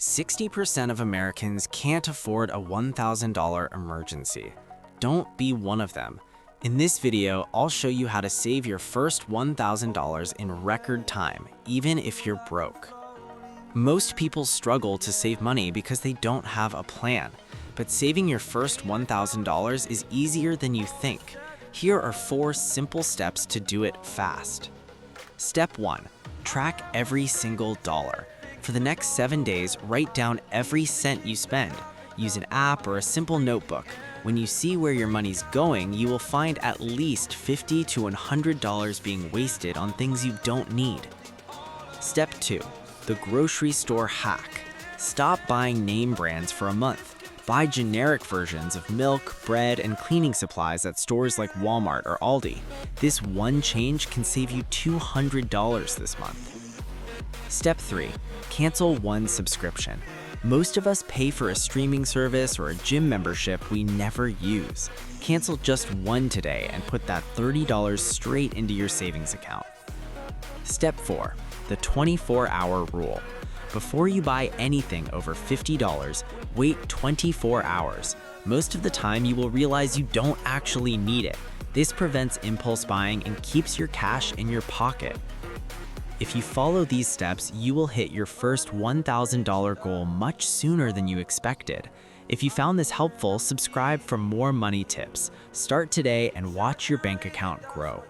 60% of Americans can't afford a $1,000 emergency. Don't be one of them. In this video, I'll show you how to save your first $1,000 in record time, even if you're broke. Most people struggle to save money because they don't have a plan, but saving your first $1,000 is easier than you think. Here are 4 simple steps to do it fast. Step 1. Track every single dollar. For the next 7 days, write down every cent you spend. Use an app or a simple notebook. When you see where your money's going, you will find at least $50 to $100 being wasted on things you don't need. Step 2. The grocery store hack. Stop buying name brands for a month. Buy generic versions of milk, bread, and cleaning supplies at stores like Walmart or Aldi. This one change can save you $200 this month. Step 3. Cancel one subscription. Most of us pay for a streaming service or a gym membership we never use. Cancel just one today and put that $30 straight into your savings account. Step 4. The 24-hour rule. Before you buy anything over $50, wait 24 hours. Most of the time, you will realize you don't actually need it. This prevents impulse buying and keeps your cash in your pocket. If you follow these steps, you will hit your first $1,000 goal much sooner than you expected. If you found this helpful, subscribe for more money tips. Start today and watch your bank account grow.